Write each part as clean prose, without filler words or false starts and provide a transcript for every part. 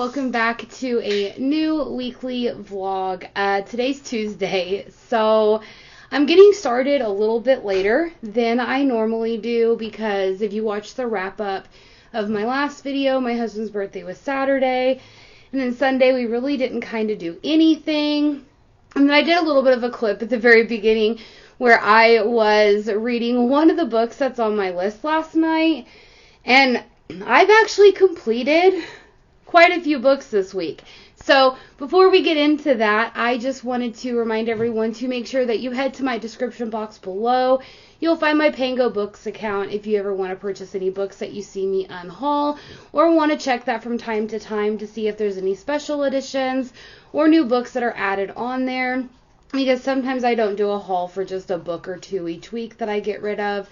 welcome back to a new weekly vlog. Today's Tuesday, so I'm getting started a little bit later than I normally do because if you watch the wrap up of my last video, my husband's birthday was Saturday, and then Sunday we really didn't kind of do anything. And then I did a little bit of a clip at the very beginning where I was reading one of the books that's on my list last night, and I've actually completed quite a few books this week. So before we get into that, I just wanted to remind everyone to make sure that you head to my description box below. You'll find my Pango Books account if you ever want to purchase any books that you see me unhaul or want to check that from time to time to see if there's any special editions or new books that are added on there. Because sometimes I don't do a haul for just a book or two each week that I get rid of.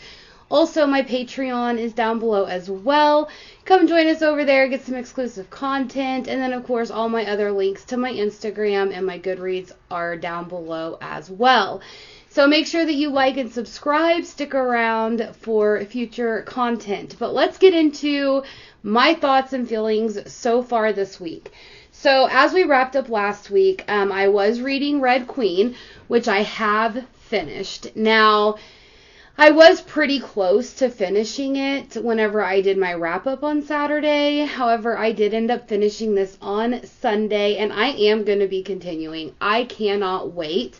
Also, my Patreon is down below as well. Come join us over there, get some exclusive content, and then, of course, all my other links to my Instagram and my Goodreads are down below as well. So make sure that you like and subscribe, stick around for future content. But let's get into my thoughts and feelings so far this week. So as we wrapped up last week, I was reading Red Queen, which I have finished. Now, I was pretty close to finishing it whenever I did my wrap-up on Saturday. However, I did end up finishing this on Sunday, and I am going to be continuing. I cannot wait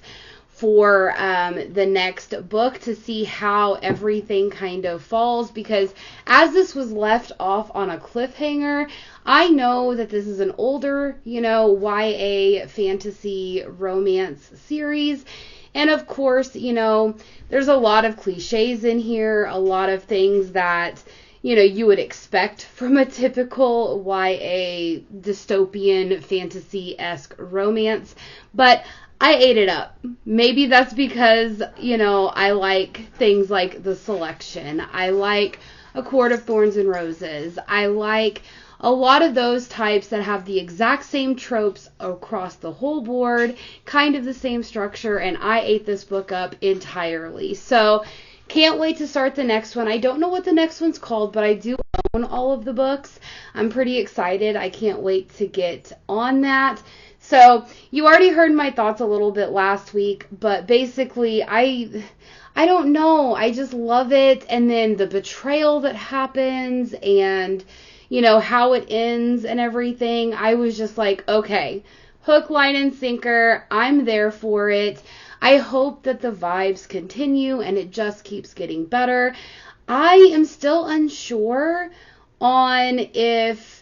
for the next book to see how everything kind of falls, because as this was left off on a cliffhanger, I know that this is an older, YA fantasy romance series. And of course, there's a lot of cliches in here, a lot of things that, you would expect from a typical YA dystopian fantasy-esque romance. But I ate it up. Maybe that's because, I like things like The Selection. I like A Court of Thorns and Roses. I like a lot of those types that have the exact same tropes across the whole board, kind of the same structure, and I ate this book up entirely. So, can't wait to start the next one. I don't know what the next one's called, but I do own all of the books. I'm pretty excited. I can't wait to get on that. So, you already heard my thoughts a little bit last week, but basically, I don't know. I just love it. And then the betrayal that happens and how it ends and everything. I was just like, okay, hook, line, and sinker. I'm there for it. I hope that the vibes continue and it just keeps getting better. I am still unsure on if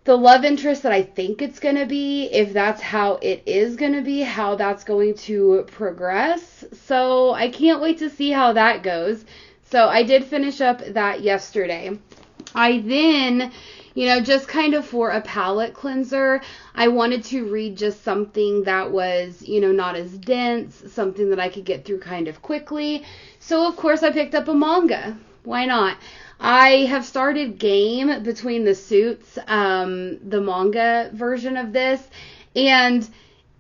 the love interest that I think it's going to be, if that's how it is going to be, how that's going to progress. So I can't wait to see how that goes. So I did finish up that yesterday. I then, just kind of for a palate cleanser, I wanted to read just something that was, not as dense, something that I could get through kind of quickly. So, of course, I picked up a manga. Why not? I have started Game Between the Suits, the manga version of this, and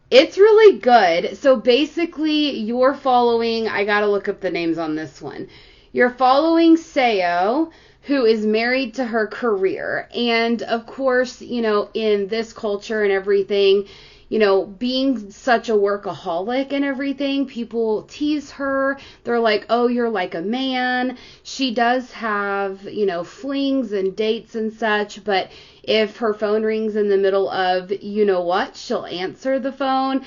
it's really good. So, basically, you're following, I gotta look up the names on this one. You're following Seo, who is married to her career. And of course, in this culture and everything, being such a workaholic and everything, people tease her. They're like, oh, you're like a man. She does have, flings and dates and such, but if her phone rings in the middle of what, she'll answer the phone.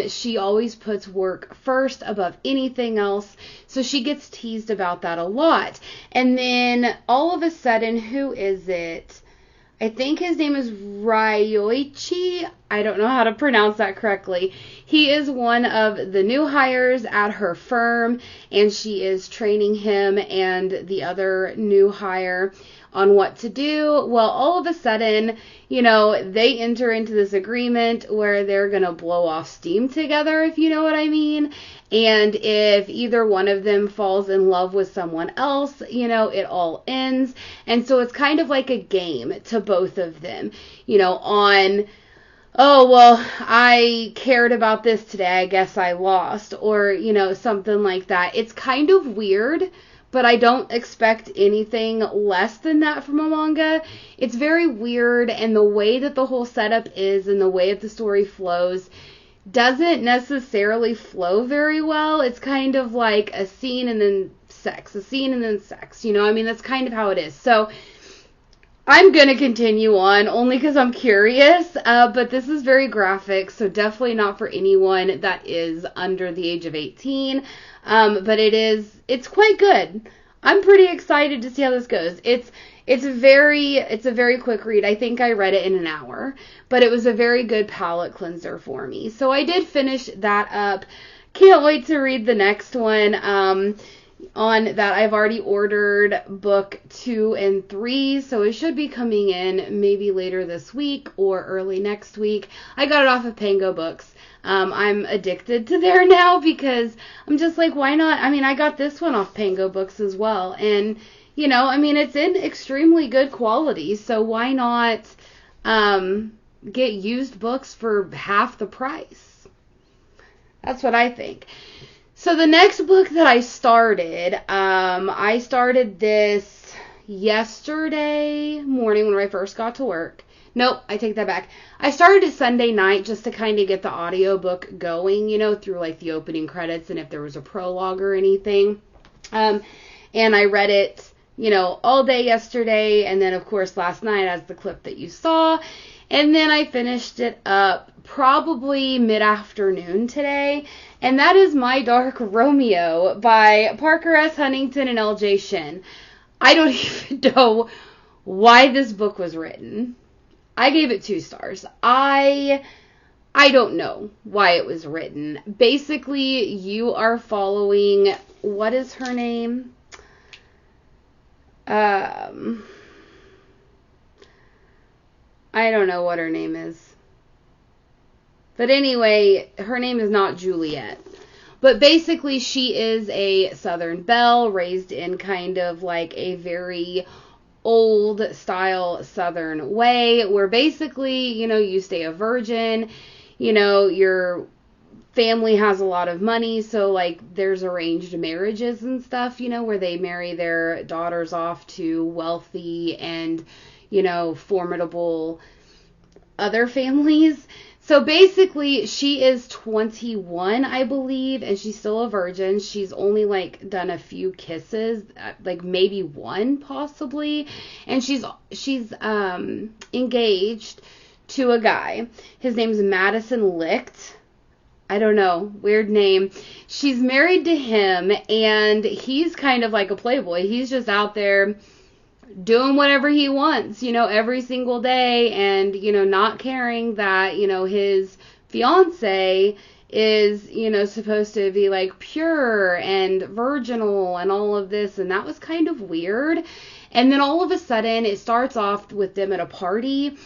She always puts work first above anything else. So she gets teased about that a lot. And then all of a sudden, who is it? I think his name is Ryoichi. I don't know how to pronounce that correctly. He is one of the new hires at her firm, and she is training him and the other new hire on what to do. Well, all of a sudden, they enter into this agreement where they're going to blow off steam together, if you know what I mean. And if either one of them falls in love with someone else, it all ends. And so it's kind of like a game to both of them, on, oh, well, I cared about this today, I guess I lost, or, something like that. It's kind of weird, but I don't expect anything less than that from a manga. It's very weird, and the way that the whole setup is and the way that the story flows doesn't necessarily flow very well. It's kind of like a scene and then sex, a scene and then sex. You know, I mean, that's kind of how it is. So I'm going to continue on only because I'm curious, but this is very graphic, so definitely not for anyone that is under the age of 18, but it's quite good. I'm pretty excited to see how this goes. It's a very quick read. I think I read it in an hour, but it was a very good palate cleanser for me. So I did finish that up. Can't wait to read the next one. On that, I've already ordered book 2 and 3, so it should be coming in maybe later this week or early next week. I got it off of Pango Books. I'm addicted to there now because I'm just like, why not? I mean, I got this one off Pango Books as well, and you know, I mean, it's in extremely good quality, so why not get used books for half the price? That's what I think. So the next book that I started this yesterday morning when I first got to work. Nope, I take that back. I started it Sunday night just to kind of get the audiobook going, you know, through like the opening credits and if there was a prologue or anything. And I read it, you know, all day yesterday, and then of course last night as the clip that you saw. And then I finished it up probably mid-afternoon today, and that is My Dark Romeo by Parker S. Huntington and L.J. Shin. I don't even know why this book was written. I gave it 2 stars. I don't know why it was written. Basically, you are following, what is her name? I don't know what her name is. But anyway, her name is not Juliet. But basically, she is a Southern belle, raised in kind of like a very old style Southern way, where basically, you know, you stay a virgin, you know, your family has a lot of money, so like there's arranged marriages and stuff, you know, where they marry their daughters off to wealthy and, you know, formidable other families. So basically, she is 21, I believe, and she's still a virgin. She's only, like, done a few kisses, like, maybe one, possibly. And she's engaged to a guy. His name's Madison Licht. I don't know, weird name. She's married to him, and he's kind of like a playboy. He's just out there doing whatever he wants, you know, every single day, and, you know, not caring that, you know, his fiance is, you know, supposed to be, like, pure and virginal and all of this, and that was kind of weird. And then all of a sudden, it starts off with them at a party,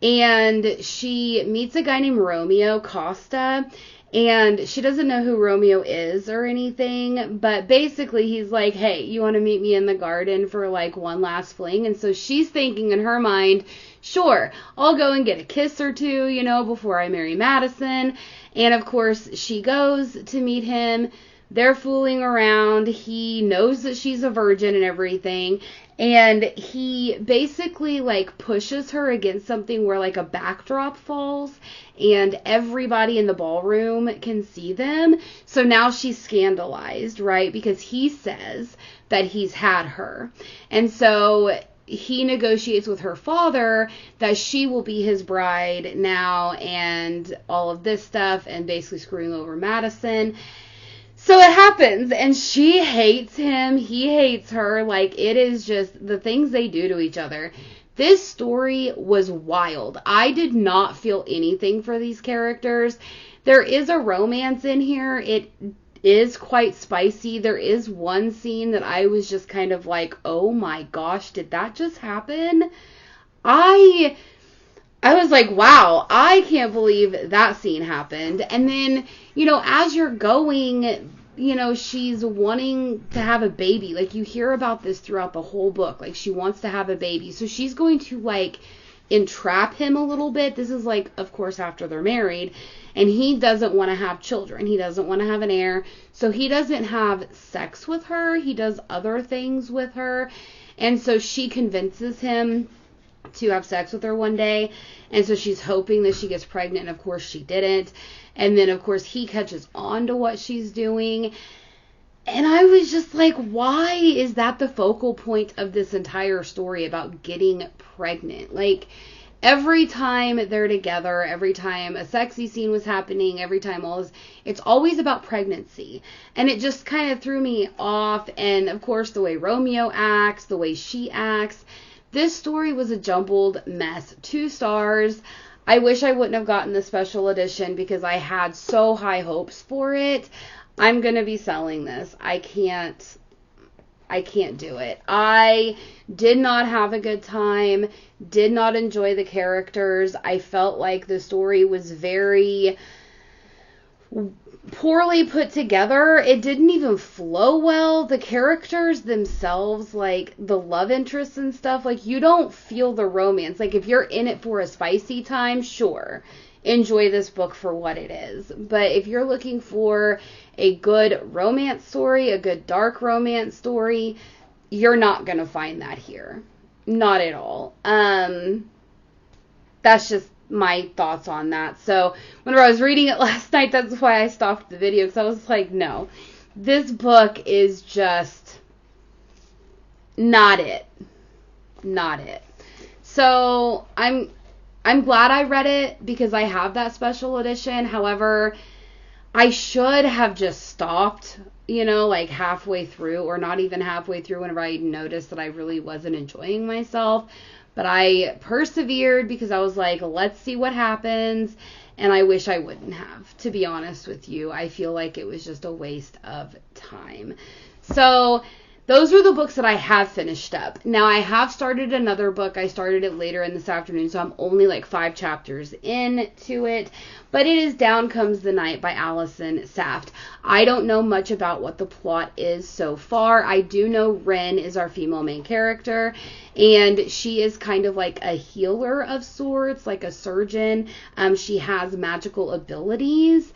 and she meets a guy named Romeo Costa, and she doesn't know who Romeo is or anything, but basically he's like, hey, you want to meet me in the garden for like one last fling? And so she's thinking in her mind, sure, I'll go and get a kiss or two, you know, before I marry Madison. And of course she goes to meet him. They're fooling around. He knows that she's a virgin and everything. And he basically, like, pushes her against something where, like, a backdrop falls. And everybody in the ballroom can see them. So now she's scandalized, right? Because he says that he's had her. And so he negotiates with her father that she will be his bride now and all of this stuff. And basically screwing over Madison. So it happens, and she hates him, he hates her, like, it is just the things they do to each other. This story was wild. I did not feel anything for these characters. There is a romance in here. It is quite spicy. There is one scene that I was just kind of like, oh my gosh, did that just happen? I was like, wow, I can't believe that scene happened. And then, you know, as you're going, you know, she's wanting to have a baby. Like, you hear about this throughout the whole book. Like, she wants to have a baby. So she's going to, like, entrap him a little bit. This is like, of course, after they're married, and he doesn't want to have children. He doesn't want to have an heir. So he doesn't have sex with her. He does other things with her. And so she convinces him to have sex with her one day. And so she's hoping that she gets pregnant. And of course she didn't. And then of course he catches on to what she's doing. And I was just like, why is that the focal point of this entire story about getting pregnant? Like, every time they're together, every time a sexy scene was happening, every time all this, it's always about pregnancy. And it just kind of threw me off. And of course, the way Romeo acts, the way she acts, this story was a jumbled mess. 2 stars. I wish I wouldn't have gotten the special edition because I had so high hopes for it. I'm going to be selling this. I can't do it. I did not have a good time, did not enjoy the characters. I felt like the story was very poorly put together. It didn't even flow well. The characters themselves, like the love interests and stuff, like you don't feel the romance. Like if you're in it for a spicy time, sure, enjoy this book for what it is. But if you're looking for a good romance story, a good dark romance story, you're not going to find that here. Not at all. That's just my thoughts on that. So whenever I was reading it last night, that's why I stopped the video, because I was like, no, this book is just not it. Not it. So I'm glad I read it because I have that special edition. However, I should have just stopped, like halfway through, or not even halfway through, whenever I noticed that I really wasn't enjoying myself. But I persevered because I was like, let's see what happens. And I wish I wouldn't have, to be honest with you. I feel like it was just a waste of time. So those were the books that I have finished up. Now, I have started another book. I started it later in this afternoon, so I'm only like 5 chapters into it. But it is Down Comes the Night by Allison Saft. I don't know much about what the plot is so far. I do know Ren is our female main character, and she is kind of like a healer of sorts, like a surgeon. She has magical abilities.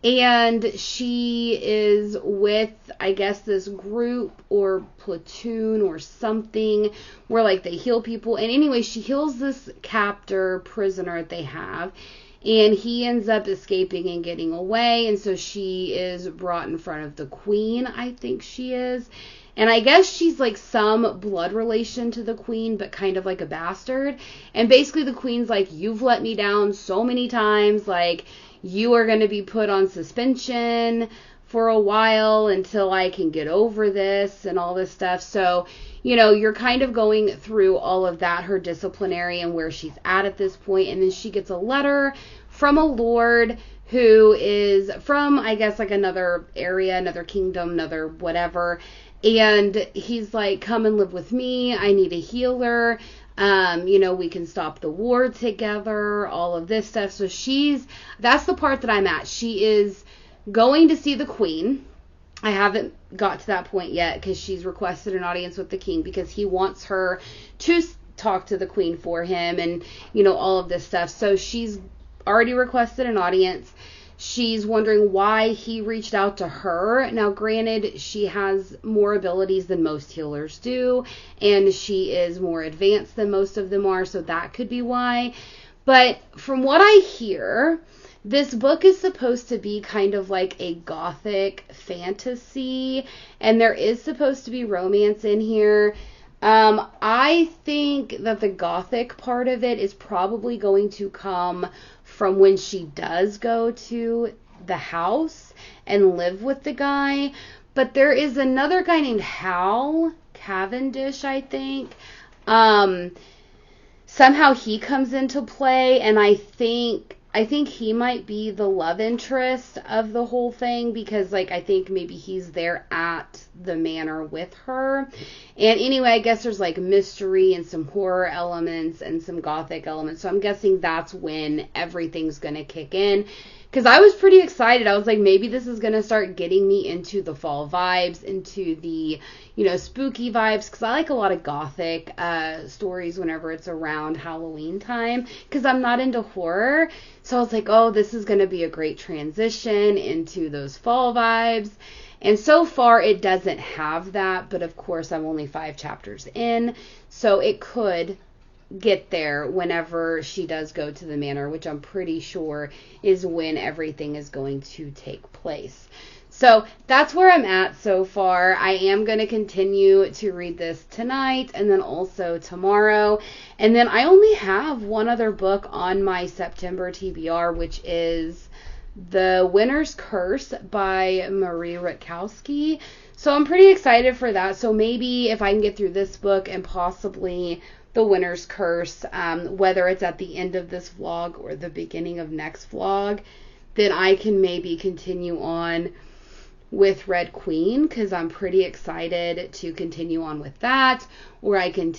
And she is with, I guess, this group or platoon or something where, like, they heal people. And anyway, she heals this captor prisoner that they have. And he ends up escaping and getting away. And so she is brought in front of the queen, I think she is. And I guess she's like some blood relation to the queen, but kind of like a bastard. And basically the queen's like, you've let me down so many times, like, you are going to be put on suspension for a while until I can get over this and all this stuff. So, you're kind of going through all of that, her disciplinary and where she's at this point. And then she gets a letter from a lord who is from, I guess, like another area, another kingdom, another whatever. And he's like, come and live with me. I need a healer. We can stop the war together, all of this stuff. So that's the part that I'm at. She is going to see the queen. I haven't got to that point yet because she's requested an audience with the king because he wants her to talk to the queen for him and, all of this stuff. So she's already requested an audience. She's wondering why he reached out to her. Now, granted, she has more abilities than most healers do, and she is more advanced than most of them are, so that could be why. But from what I hear, this book is supposed to be kind of like a gothic fantasy, and there is supposed to be romance in here. I think that the gothic part of it is probably going to come from when she does go to the house and live with the guy. But there is another guy named Hal Cavendish, I think. Somehow he comes into play, and I think he might be the love interest of the whole thing because, like, I think maybe he's there at the manor with her. And anyway, I guess there's, like, mystery and some horror elements and some gothic elements. So I'm guessing that's when everything's going to kick in. because I was pretty excited. I was like, maybe this is going to start getting me into the fall vibes, into the, spooky vibes, because I like a lot of gothic stories whenever it's around Halloween time, because I'm not into horror. So I was like, oh, this is going to be a great transition into those fall vibes. And so far, it doesn't have that, but of course, I'm only 5 chapters in, so it could get there whenever she does go to the manor, which I'm pretty sure is when everything is going to take place. So that's where I'm at so far. I am going to continue to read this tonight and then also tomorrow. And then I only have one other book on my September TBR, which is The Winter's Curse by Marie Rutkowski. So I'm pretty excited for that. So maybe if I can get through this book and possibly The Winter's Curse, whether it's at the end of this vlog or the beginning of next vlog, then I can maybe continue on with Red Queen, because I'm pretty excited to continue on with that, or I can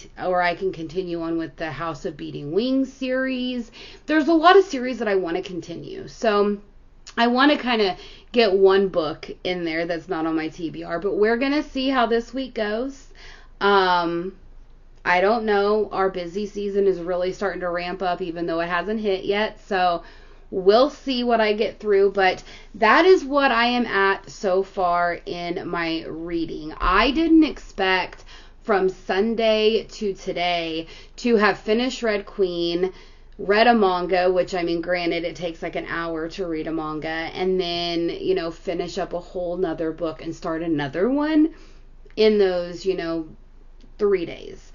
continue on with the House of Beating Wings series. There's a lot of series that I want to continue, so I want to kind of get one book in there that's not on my TBR, but we're gonna see how this week goes. I don't know. Our busy season is really starting to ramp up, even though it hasn't hit yet. So we'll see what I get through. But that is what I am at so far in my reading. I didn't expect from Sunday to today to have finished Red Queen, read a manga, which, I mean, granted, it takes like an hour to read a manga, and then, finish up a whole nother book and start another one in those, 3 days.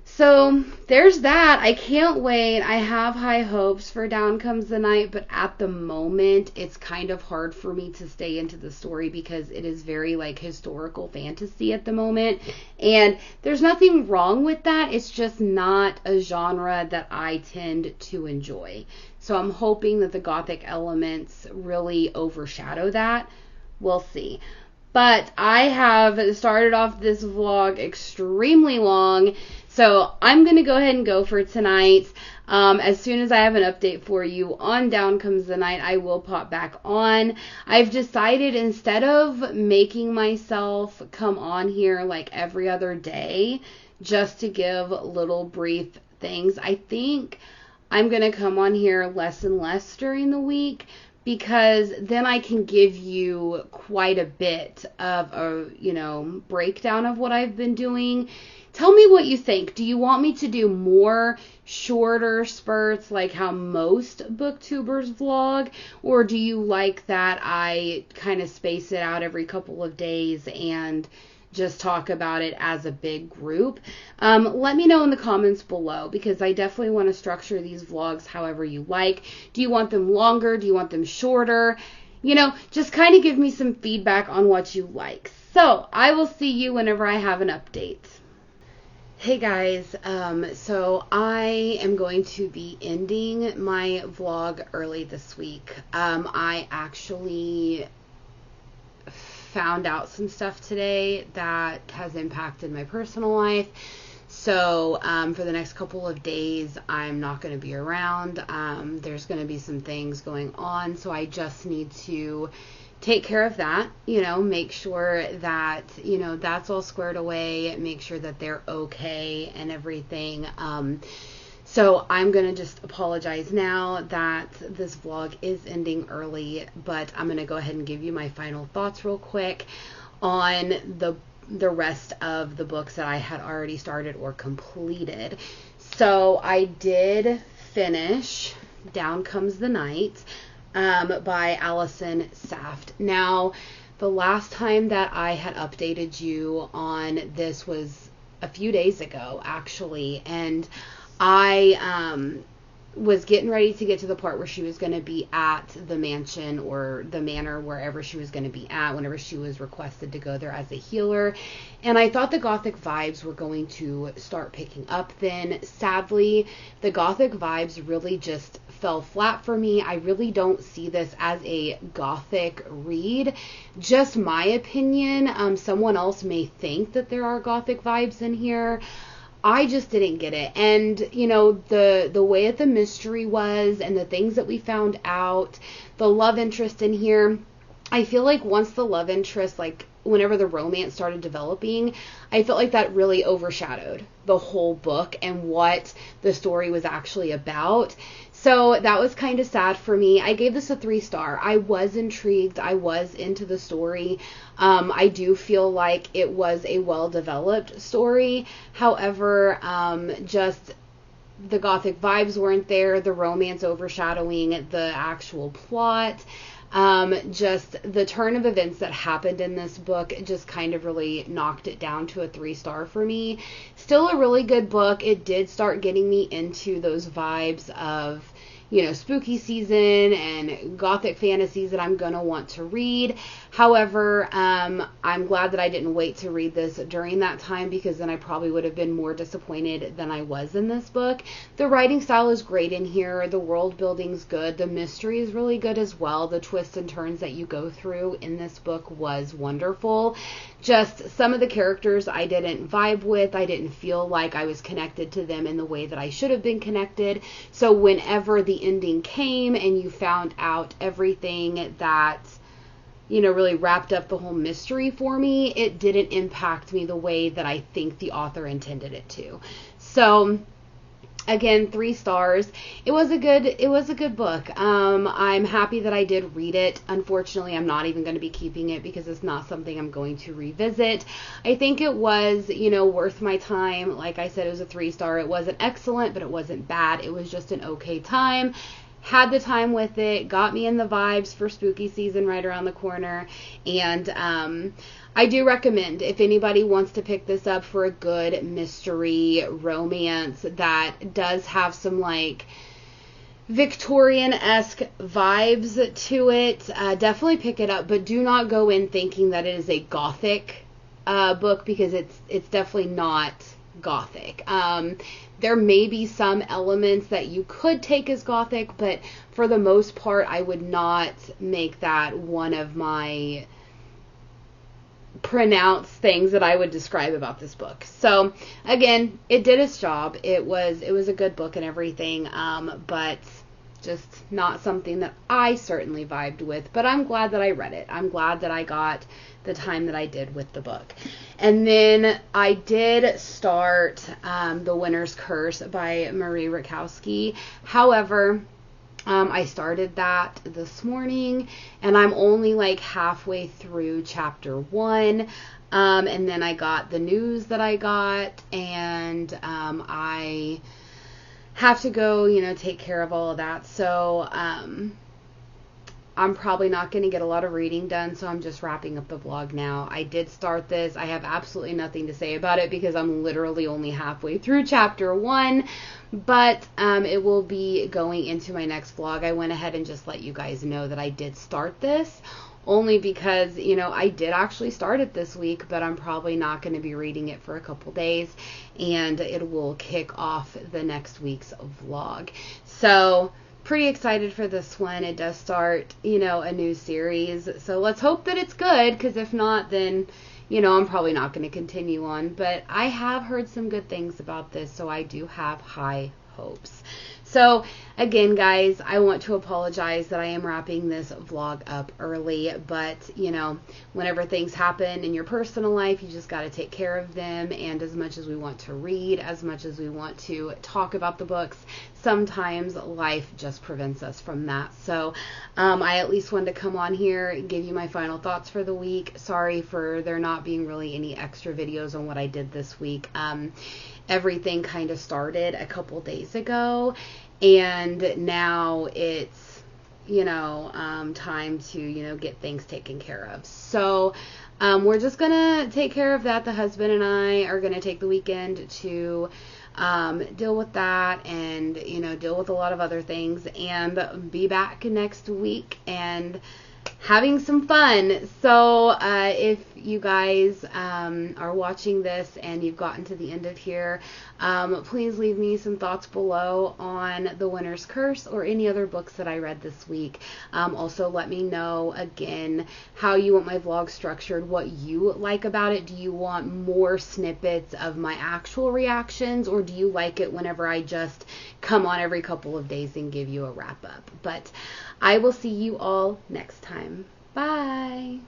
So there's that. I can't wait. I have high hopes for Down Comes the Night, but at the moment it's kind of hard for me to stay into the story because it is very like historical fantasy at the moment. And there's nothing wrong with that. It's just not a genre that I tend to enjoy. So I'm hoping that the gothic elements really overshadow that. We'll see. But I have started off this vlog extremely long, so I'm going to go ahead and go for tonight. As soon as I have an update for you on Down Comes the Night, I will pop back on. I've decided instead of making myself come on here like every other day just to give little brief things, I think I'm going to come on here less and less during the week, because then I can give you quite a bit of a, breakdown of what I've been doing. Tell me what you think. Do you want me to do more shorter spurts like how most booktubers vlog? Or do you like that I kind of space it out every couple of days and just talk about it as a big group? Let me know in the comments below, because I definitely want to structure these vlogs however you like. Do you want them longer? Do you want them shorter? Just kind of give me some feedback on what you like. So I will see you whenever I have an update. Hey guys, so I am going to be ending my vlog early this week. I actually found out some stuff today that has impacted my personal life. So for the next couple of days, I'm not going to be around. There's going to be some things going on, so I just need to take care of that, make sure that, that's all squared away, make sure that they're okay and everything. So I'm going to just apologize now that this vlog is ending early, but I'm going to go ahead and give you my final thoughts real quick on the rest of the books that I had already started or completed. So I did finish Down Comes the Night by Allison Saft. Now, the last time that I had updated you on this was a few days ago, actually, and I was getting ready to get to the part where she was going to be at the mansion or the manor, wherever she was going to be at, whenever she was requested to go there as a healer. And I thought the gothic vibes were going to start picking up then. Sadly, the gothic vibes really just fell flat for me. I really don't see this as a gothic read. Just my opinion. Someone else may think that there are gothic vibes in here. I just didn't get it. And, you know, the way that the mystery was and the things that we found out, the love interest in here, I feel like once the love interest, like whenever the romance started developing, I felt like that really overshadowed the whole book and what the story was actually about. So that was kind of sad for me. I gave this a 3-star. I was intrigued. I was into the story. I do feel like it was a well-developed story. However, just the gothic vibes weren't there. The romance overshadowing the actual plot. Just the turn of events that happened in this book just kind of really knocked it down to a 3-star for me. Still a really good book. It did start getting me into those vibes of, you know, spooky season and gothic fantasies that I'm going to want to read. However, I'm glad that I didn't wait to read this during that time, because then I probably would have been more disappointed than I was in this book. The writing style is great in here. The world building's good. The mystery is really good as well. The twists and turns that you go through in this book was wonderful. Just some of the characters I didn't vibe with. I didn't feel like I was connected to them in the way that I should have been connected. So whenever the ending came and you found out everything that, you know, really wrapped up the whole mystery for me, it didn't impact me the way that I think the author intended it to. So again, 3 stars. It was a good book. I'm happy that I did read it. Unfortunately, I'm not even going to be keeping it because it's not something I'm going to revisit. I think it was, you know, worth my time. Like I said, it was a 3-star. It wasn't excellent, but it wasn't bad. It was just an okay time. Had the time with it, got me in the vibes for spooky season right around the corner, and I do recommend, if anybody wants to pick this up for a good mystery romance that does have some like Victorian-esque vibes to it, definitely pick it up, but do not go in thinking that it is a gothic book, because it's definitely not gothic. There may be some elements that you could take as gothic, but for the most part, I would not make that one of my pronounced things that I would describe about this book. So again, it did its job. It was a good book and everything, but just not something that I certainly vibed with, but I'm glad that I read it. I'm glad that I got the time that I did with the book. And then I did start The Winter's Curse by Marie Rakowski. However, I started that this morning, and I'm only like halfway through chapter 1. And then I got the news that I got, and I have to go, you know, take care of all of that. So I'm probably not going to get a lot of reading done, so I'm just wrapping up the vlog now. I did start this. I have absolutely nothing to say about it because I'm literally only halfway through chapter 1, but it will be going into my next vlog. I went ahead and just let you guys know that I did start this, only because, you know, I did actually start it this week, but I'm probably not going to be reading it for a couple days, and it will kick off the next week's vlog. So pretty excited for this one. It does start, you know, a new series, so let's hope that it's good, because if not, then, you know, I'm probably not going to continue on. But I have heard some good things about this, so I do have high hopes. So again, guys, I want to apologize that I am wrapping this vlog up early, but, you know, whenever things happen in your personal life, you just got to take care of them. And as much as we want to read, as much as we want to talk about the books, sometimes life just prevents us from that. So I at least wanted to come on here, give you my final thoughts for the week. Sorry for there not being really any extra videos on what I did this week. Everything kind of started a couple days ago, and now it's, you know, time to, you know, get things taken care of. So we're just gonna take care of that. The husband and I are gonna take the weekend to deal with that, and, you know, deal with a lot of other things, and be back next week and having some fun. So if you guys are watching this and you've gotten to the end of here, please leave me some thoughts below on The Winner's Curse or any other books that I read this week. Also, let me know again how you want my vlog structured, what you like about it. Do you want more snippets of my actual reactions, or do you like it whenever I just come on every couple of days and give you a wrap up? But I will see you all next time. Bye.